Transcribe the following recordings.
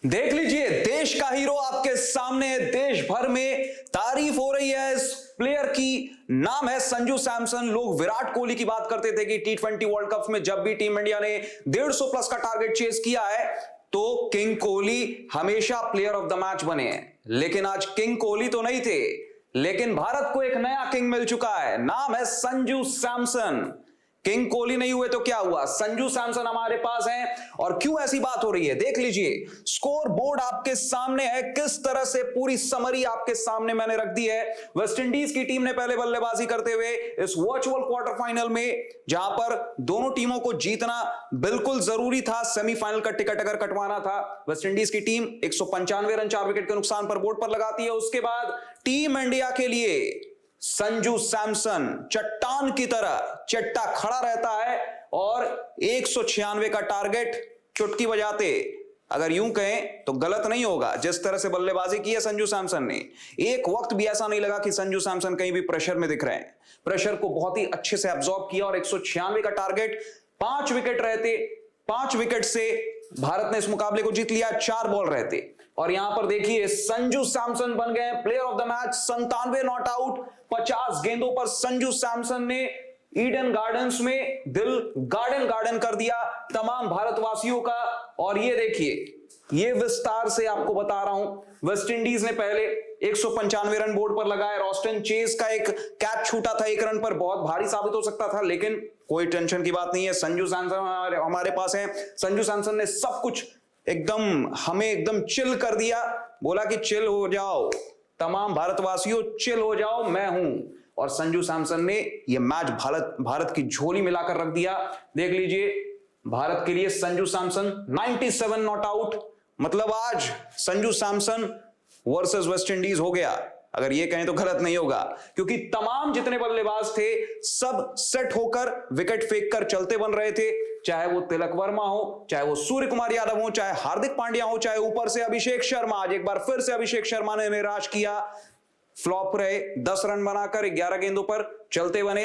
देख लीजिए, देश का हीरो आपके सामने, देश भर में तारीफ हो रही है इस प्लेयर की। नाम है संजू सैमसन। लोग विराट कोहली की बात करते थे कि T20 वर्ल्ड कप में जब भी टीम इंडिया ने 150 प्लस का टारगेट चेस किया है तो किंग कोहली हमेशा प्लेयर ऑफ द मैच बने हैं। लेकिन आज किंग कोहली तो नहीं थे, लेकिन भारत को एक नया किंग मिल चुका है। नाम है संजू सैमसन। किंग कोहली नहीं हुए तो क्या हुआ, संजू सैमसन हमारे पास हैं। और क्यों ऐसी बात हो रही है, देख लीजिए, स्कोर बोर्ड आपके सामने है। किस तरह से पूरी समरी आपके सामने मैंने रख दी है। वेस्ट इंडीज की टीम ने पहले बल्लेबाजी करते हुए इस वर्चुअल क्वार्टर फाइनल में, जहां पर दोनों टीमों को जीतना बिल्कुल जरूरी था, सेमीफाइनल का टिकट अगर कटवाना था। वेस्ट इंडीज की टीम 195 रन 4 विकेट के नुकसान पर बोर्ड पर लगाती है। उसके बाद टीम इंडिया के लिए संजू सैमसन चट्टान की तरह चट्टा खड़ा रहता है और 196 का टारगेट चुटकी बजाते, अगर यूं कहें तो गलत नहीं होगा, जिस तरह से बल्लेबाजी की है संजू सैमसन ने। एक वक्त भी ऐसा नहीं लगा कि संजू सैमसन कहीं भी प्रेशर में दिख रहे हैं। प्रेशर को बहुत ही अच्छे से एब्जॉर्ब किया और 196 का टारगेट, 5 विकेट रहते, 5 विकेट से भारत ने इस मुकाबले को जीत लिया। 4 बॉल रहते और यहां पर देखिए संजू सैमसन बन गए player of the match. 97 not out, 50 गेंदों पर संजू सैमसन ने ईडन गार्डन्स में दिल गार्डन कर दिया तमाम भारतवासियों का। और ये देखिए, ये विस्तार से आपको बता रहा हूं, वेस्ट इंडीज ने पहले 195 रन बोर्ड पर लगाए। रॉस्टन चेज का एक कैच छूटा था 1 रन पर, बहुत भारी साबित हो सकता था, लेकिन कोई टेंशन की बात नहीं है। संजू सैमसन हमारे पास है। संजू सैमसन ने सब कुछ एकदम हमें एकदम चिल कर दिया। बोला कि चिल हो जाओ तमाम भारतवासियों, चिल हो जाओ, मैं हूं। और संजू सैमसन ने यह मैच भारत की झोली मिलाकर रख दिया। देख लीजिए, भारत के लिए संजू सैमसन 97 नॉट आउट, मतलब आज Sanju Samson versus West Indies हो गया। अगर ये कहें तो गलत नहीं होगा, क्योंकि तमाम जितने बल्लेबाज थे सब सेट होकर विकेट फेंक कर चलते बन रहे थे। चाहे वो तिलक वर्मा हो, चाहे वो सूर्य कुमार यादव हो, चाहे हार्दिक पांड्या हो, चाहे ऊपर से अभिषेक शर्मा। आज एक बार फिर से अभिषेक शर्मा ने निराश किया, फ्लॉप रहे। 10 रन बनाकर 11 गेंदों पर चलते बने।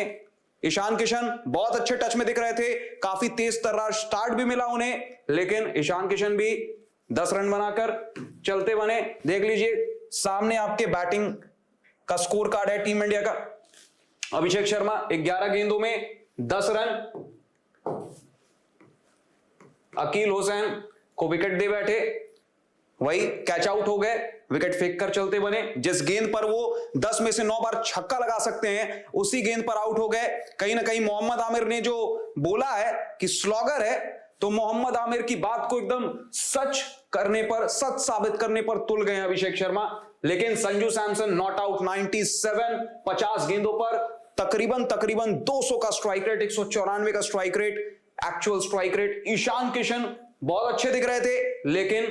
ईशान किशन बहुत अच्छे टच में दिख रहे थे, काफी तेज तर्रार स्टार्ट भी मिला उन्हें, लेकिन ईशान किशन भी 10 रन बनाकर चलते बने। देख लीजिए, सामने आपके बैटिंग का स्कोर कार्ड है टीम इंडिया का। अभिषेक शर्मा 11 गेंदों में 10 रन। अकील हुसैन को विकेट दे बैठे, वही कैच आउट हो गए, विकेट फेंक कर चलते बने। जिस गेंद पर वो 10 में से 9 बार छक्का लगा सकते हैं, उसी गेंद पर आउट हो गए। कहीं ना कहीं मोहम्मद आमिर ने जो बोला है कि स्लॉगर है, तो मोहम्मद आमिर की बात को एकदम सच करने पर, सच साबित करने पर तुल गए अभिषेक शर्मा। लेकिन संजू सैमसन नॉट आउट 97, 50 गेंदों पर तकरीबन 200 का स्ट्राइक रेट, 194 का strike rate, actual strike rate. Ishan Kishan बहुत अच्छे दिख रहे थे, लेकिन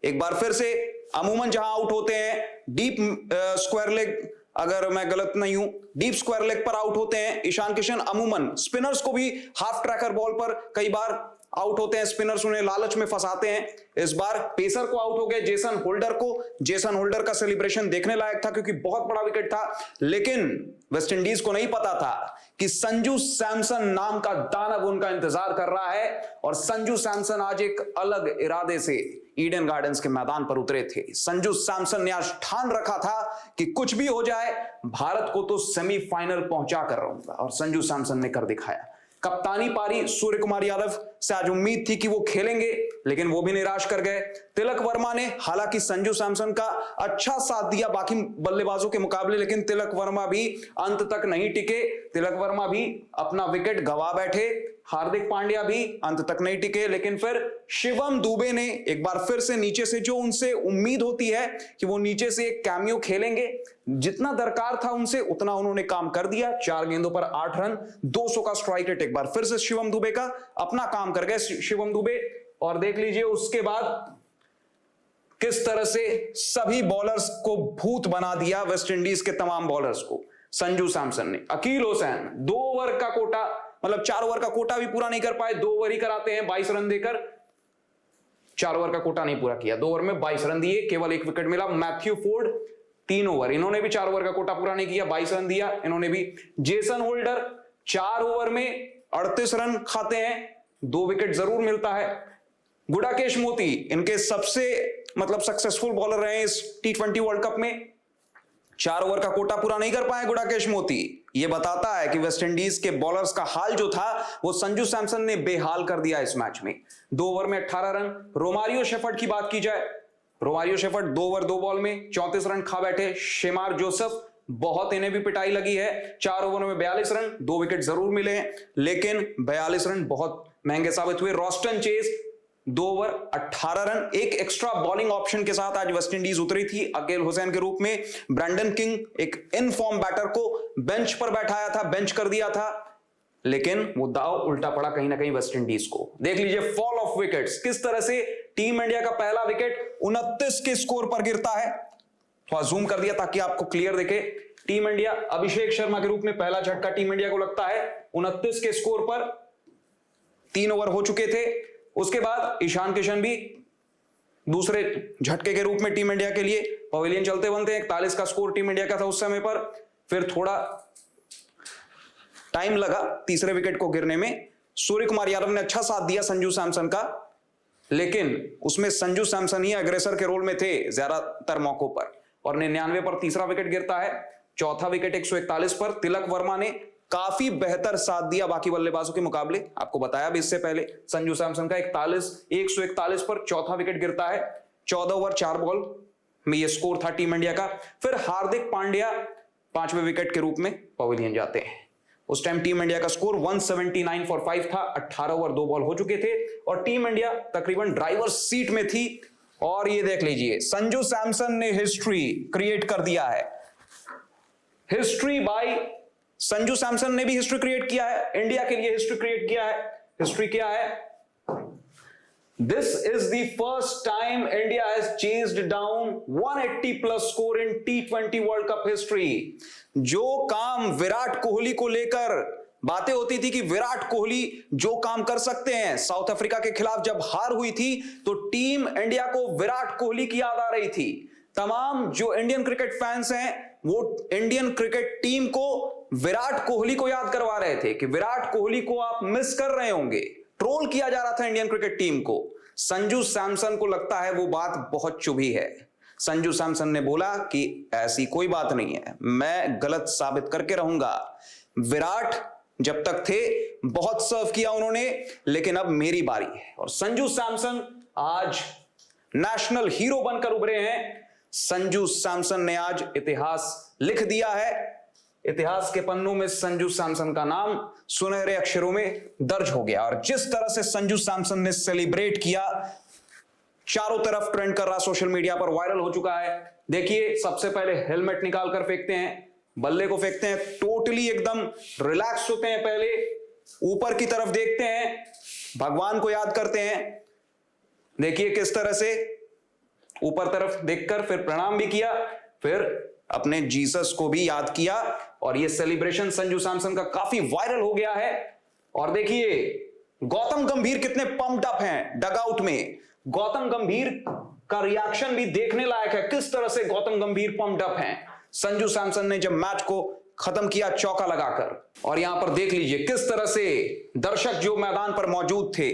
एक बार फिर से अमूमन जहां आउट होते हैं डीप स्क्वायर लेग, अगर मैं गलत नहीं हूं, डीप स्क्वायर लेग पर आउट होते हैं ईशान किशन अमूमन। स्पिनर्स को भी हाफ ट्रैकर बॉल पर कई बार आउट होते हैं, स्पिनर्स उन्हें लालच में फंसाते हैं। इस बार पेसर को आउट हो गए, जेसन होल्डर का सेलिब्रेशन देखने लायक था, क्योंकि बहुत बड़ा विकेट था। लेकिन वेस्ट इंडीज को नहीं पता था कि संजू सैमसन नाम का दानव उनका इंतजार कर रहा है। और संजू सैमसन आज एक अलग इरादे से ईडन गार्डन्स के मैदान पर उतरे थे। संजू सैमसन ने आज ठान रखा था कि कुछ भी हो जाए, भारत को तो सेमीफाइनल पहुंचा कर रहूंगा, और संजू सैमसन ने कर दिखाया। कप्तानी पारी सूर्य कुमार यादव से आज उम्मीद थी कि वो खेलेंगे, लेकिन वो भी निराश कर गए। तिलक वर्मा ने हालांकि संजू सैमसन का अच्छा साथ दिया बाकी बल्लेबाजों के मुकाबले, लेकिन तिलक वर्मा भी अंत तक नहीं टिके। तिलक वर्मा भी अपना विकेट गंवा बैठे। हार्दिक पांड्या भी अंत तक नहीं टिके। लेकिन फिर शिवम दुबे ने एक बार फिर से नीचे से, जो उनसे उम्मीद होती है कि वो नीचे से एक कैमियो खेलेंगे, जितना दरकार था उनसे उतना उन्होंने काम कर दिया। 4 गेंदों पर 8 रन, 200 का स्ट्राइक रेट। एक बार फिर से शिवम दुबे का अपना काम कर गए शिवम दुबे। और देख लीजिए उसके बाद किस तरह से सभी बॉलर्स को भूत बना दिया, वेस्ट इंडीज के तमाम बॉलर्स को संजू सैमसन ने। अकील हुसैन 2 ओवर का कोटा, मतलब 4 ओवर का कोटा भी पूरा नहीं कर पाए, 2 ओवर ही कराते हैं 22 रन देकर। 4 ओवर का कोटा नहीं पूरा किया, 2 ओवर में 22 रन दिए, केवल 1 विकेट मिला। मैथ्यू फोर्ड 3 ओवर, इन्होंने भी 4 ओवर का कोटा पूरा नहीं किया, 22 रन दिया इन्होंने भी। जेसन होल्डर 4 ओवर में 38 रन खाते हैं, 2 विकेट जरूर मिलता है। गुडाकेश मोती इनके सबसे मतलब सक्सेसफुल बॉलर रहे इस T20 वर्ल्ड कप में। 4 ओवर का कोटा पूरा नहीं कर पाए गुडाकेश मोती। यह बताता है कि वेस्टइंडीज के बॉलर्स का हाल जो था वो संजू सैमसन ने बेहाल कर दिया इस मैच में। 2 ओवर में 18 रन। रोमारियो शेफर्ड की बात की जाए, रोमारियो शेफर्ड 2 ओवर 2 बॉल में 34 रन खा बैठे। शेमार जोसेफ, बहुत इन्हें भी पिटाई लगी है। 4 ओवर में 42 रन, 2 विकेट जरूर मिले हैं, लेकिन 42 रन बहुत महंगे साबित हुए। Roston chase 2 over 18 run. एक एक्स्ट्रा बॉलिंग ऑप्शन के साथ आज वेस्टइंडीज उतरी थी अकील हुसैन के रूप में। ब्रैंडन किंग एक इन फॉर्म बैटर को बेंच पर बैठाया था, बेंच कर दिया था, लेकिन वो दाव उल्टा पड़ा कहीं ना कहीं वेस्टइंडीज को। देख लीजिए फॉल ऑफ विकेट्स, किस तरह से टीम इंडिया का पहला विकेट 29 के स्कोर पर गिरता है। थोड़ा जूम कर दिया ताकि आपको क्लियर दिखे। टीम इंडिया अभिषेक शर्मा के रूप में पहला झटका टीम इंडिया को लगता है 29 के स्कोर पर। 3 ओवर हो चुके थे। उसके बाद ईशान किशन भी दूसरे झटके के रूप में टीम इंडिया के लिए पवेलियन चलते बनते हैं। 41 का स्कोर टीम इंडिया का था उस समय पर। फिर थोड़ा टाइम लगा तीसरे विकेट को गिरने में। सूर्य कुमार यादव ने अच्छा साथ दिया संजू सैमसन का, लेकिन उसमें संजू सैमसन ही अग्रेसर के रोल में थे ज्यादातर मौकों पर। और 99 पर तीसरा विकेट गिरता है। चौथा विकेट 141 पर तिलक वर्मा ने काफी बेहतर साथ दिया बाकी बल्लेबाजों के मुकाबले। आपको बताया भी इससे पहले संजू सैमसन का 141 पर चौथा विकेट गिरता है। 14 ओवर 4 बॉल में यह स्कोर था टीम इंडिया का। फिर हार्दिक पांड्या 5वें विकेट के रूप में पवेलियन जाते हैं। उस टाइम टीम इंडिया का स्कोर 179 फॉर 5 था। 18 ओवर 2 बॉल हो चुके थे और टीम इंडिया तकरीबन ड्राइवर्स सीट में थी। और ये देख लीजिए संजू सैमसन ने हिस्ट्री क्रिएट कर दिया है। हिस्ट्री बाय संजू सैमसन ने भी हिस्ट्री क्रिएट किया है, इंडिया के लिए हिस्ट्री क्रिएट किया है। हिस्ट्री क्या है? This is the first time India has chased down 180 plus score in T20 world cup history. जो काम विराट कोहली को लेकर बातें होती थी कि विराट कोहली जो काम कर सकते हैं, साउथ अफ्रीका के खिलाफ जब हार हुई थी तो टीम इंडिया को विराट कोहली की याद आ रही थी। तमाम जो इंडियन क्रिकेट फैंस हैं वो इंडियन क्रिकेट टीम को विराट कोहली को याद करवा रहे थे कि विराट कोहली को आप मिस कर रहे होंगे। ट्रोल किया जा रहा था इंडियन क्रिकेट टीम को। संजू सैमसन को लगता है वो बात बहुत चुभी है। संजू सैमसन ने बोला कि ऐसी कोई बात नहीं है, मैं गलत साबित करके रहूंगा। विराट जब तक थे बहुत सर्व किया उन्होंने, लेकिन अब मेरी बारी है। और संजू सैमसन आज नेशनल हीरो बनकर उभरे हैं। संजू सैमसन ने आज इतिहास लिख दिया है। इतिहास के पन्नों में संजू सैमसन का नाम सुनहरे अक्षरों में दर्ज हो गया। और जिस तरह से संजू सैमसन ने सेलिब्रेट किया, चारों तरफ ट्रेंड कर रहा, सोशल मीडिया पर वायरल हो चुका है। देखिए सबसे पहले हेलमेट निकाल कर फेंकते हैं, बल्ले को फेंकते हैं, टोटली एकदम रिलैक्स होते हैं, पहले ऊपर की तरफ देखते हैं, भगवान को याद करते हैं। देखिए किस तरह से ऊपर तरफ देखकर फिर प्रणाम भी किया, फिर अपने जीसस को भी याद किया। और ये सेलिब्रेशन संजू सैमसन का काफी वायरल हो गया है। और देखिए गौतम गंभीर कितने पंप्ड अप हैं डगआउट में। गौतम गंभीर का रिएक्शन भी देखने लायक है, किस तरह से गौतम गंभीर पंप्ड अप हैं। संजू सैमसन ने जब मैच को खत्म किया चौका लगाकर, और यहां पर देख लीजिए किस तरह से दर्शक जो मैदान पर मौजूद थे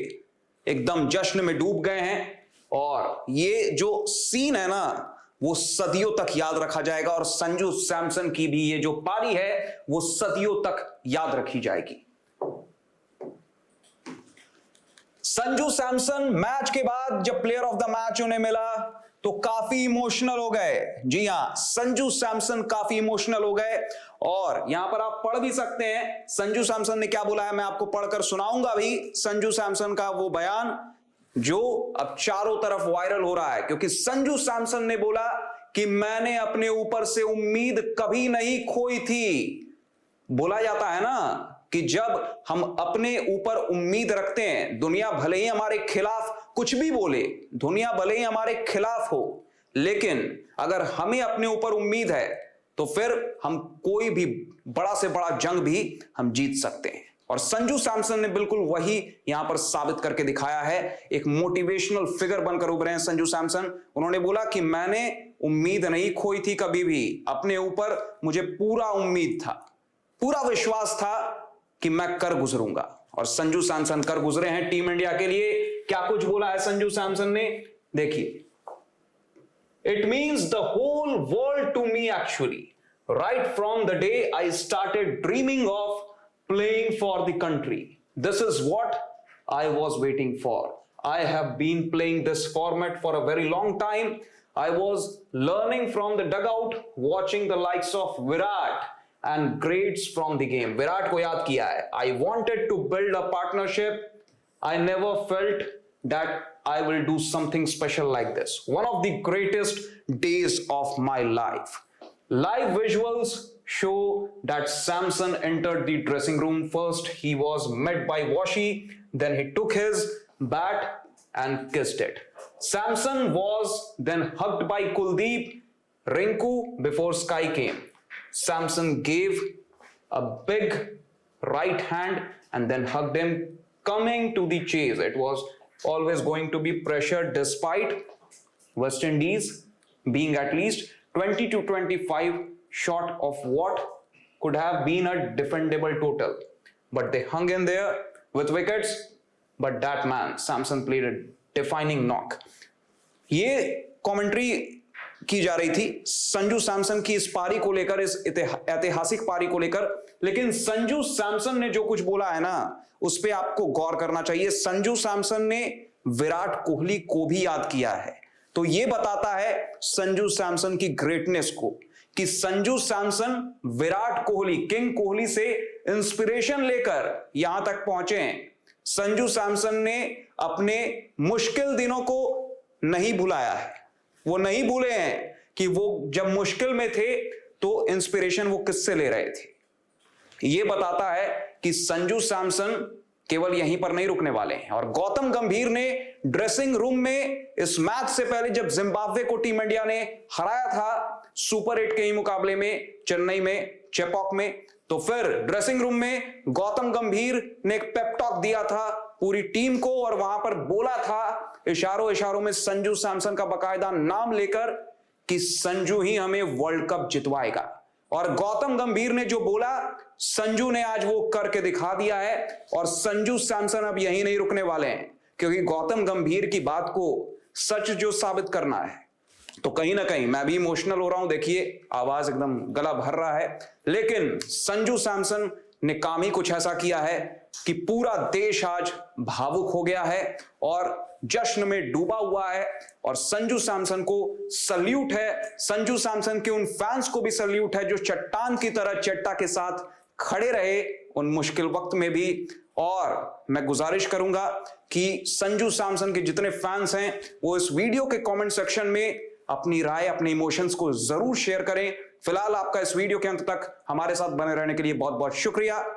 एकदम जश्न में डूब गए हैं। और ये जो सीन है ना वो सदियों तक याद रखा जाएगा। और संजू सैमसन की भी ये जो पारी है वो सदियों तक याद रखी जाएगी। संजू सैमसन मैच के बाद जब प्लेयर ऑफ द मैच उन्हें मिला तो काफी इमोशनल हो गए। जी हां, संजू सैमसन काफी इमोशनल हो गए। और यहां पर आप पढ़ भी सकते हैं संजू सैमसन ने क्या बोला है, मैं आपको पढ़कर सुनाऊंगा भी संजू सैमसन का वो बयान जो अब चारों तरफ वायरल हो रहा है। क्योंकि संजू सैमसन ने बोला कि मैंने अपने ऊपर से उम्मीद कभी नहीं खोई थी। बोला जाता है ना कि जब हम अपने ऊपर उम्मीद रखते हैं, दुनिया भले ही हमारे खिलाफ कुछ भी बोले, दुनिया भले ही हमारे खिलाफ हो, लेकिन अगर हमें अपने ऊपर उम्मीद है तो फिर हम कोई भी बड़ा से बड़ा जंग भी हम जीत सकते हैं। और संजू सैमसन ने बिल्कुल वही यहां पर साबित करके दिखाया है। एक मोटिवेशनल फिगर बनकर उभरे हैं संजू सैमसन। उन्होंने बोला कि मैंने उम्मीद नहीं खोई थी कभी भी, अपने ऊपर मुझे पूरा उम्मीद था, पूरा विश्वास था कि मैं कर गुजरूंगा। और संजू सैमसन कर गुजरे हैं टीम इंडिया के लिए। क्या कुछ बोला है संजू सैमसन ने, देखिए। It means the whole world to me actually. Right from the day I started dreaming of playing for the country. This is what I was waiting for. I have been playing this format for a very long time. I was learning from the dugout, watching the likes of Virat and greats from the game. Virat को याद किया है. I wanted to build a partnership. I never felt that I will do something special like this. One of the greatest days of my life. Live visuals show that Samson entered the dressing room first. He was met by Washi. Then he took his bat and kissed it. Samson was then hugged by Kuldeep, Rinku before Sky came. Samson gave a big right hand and then hugged him, coming to the chase. It was always going to be pressure despite West Indies being at least 20 to 25 short of what could have been a defendable total. But they hung in there with wickets. But that man, Samson, played a defining knock. ये commentary की जा रही थी संजू सैमसन की इस पारी को लेकर, इस ऐतिहासिक पारी को लेकर, लेकिन संजू सैमसन ने जो कुछ बोला है ना, उस पे आपको गौर करना चाहिए. संजू सैमसन ने विराट कोहली को भी याद किया है. तो ये बताता है संजू सैमसन की ग्रेटनेस को कि संजू सैमसन विराट कोहली, किंग कोहली से इंस्पिरेशन लेकर यहां तक पहुंचे हैं. संजू सैमसन ने अपने मुश्किल दिनों को नहीं भुलाया है. वो नहीं भूले हैं कि वो जब मुश्किल में थे तो इंस्पिरेशन वो किससे ले रहे थे. ये बताता है कि संजू सैमसन केवल यहीं पर नहीं रुकने वाले हैं. और गौतम गंभीर ने ड्रेसिंग रूम में इस मैच से पहले जब जिम्बाब्वे को टीम इंडिया ने हराया था सुपर 8 के ही मुकाबले में चेन्नई में, चेपॉक में, तो फिर ड्रेसिंग रूम में गौतम गंभीर ने एक पेप टॉक दिया था पूरी टीम को और वहां पर बोला था इशारों इशारों में संजू सैमसन का बकायदा नाम लेकर कि संजू ही हमें वर्ल्ड कप जितवाएगा. और गौतम गंभीर ने जो बोला संजू ने आज वो करके दिखा दिया है. और संजू सैमसन अब यहीं नहीं रुकने वाले हैं क्योंकि गौतम गंभीर की बात को सच जो साबित करना है. तो कहीं ना कहीं मैं भी इमोशनल हो रहा हूं. देखिए आवाज एकदम गला भर रहा है, लेकिन संजू सैमसन ने काम ही कुछ ऐसा किया है कि पूरा देश आज भावुक हो गया है और जश्न में डूबा हुआ है. और संजू सैमसन को सल्यूट है. संजू सैमसन के उन फैंस को भी सल्यूट है जो चट्टान की तरह चट्टा के साथ खड़े रहे उन मुश्किल वक्त में भी. और मैं गुजारिश करूंगा कि संजू सैमसन के जितने फैंस हैं वो इस वीडियो के कमेंट सेक्शन में अपनी राय, अपने इमोशंस को जरूर शेयर करें. फिलहाल आपका इस वीडियो के अंत तक हमारे साथ बने रहने के लिए बहुत बहुत शुक्रिया.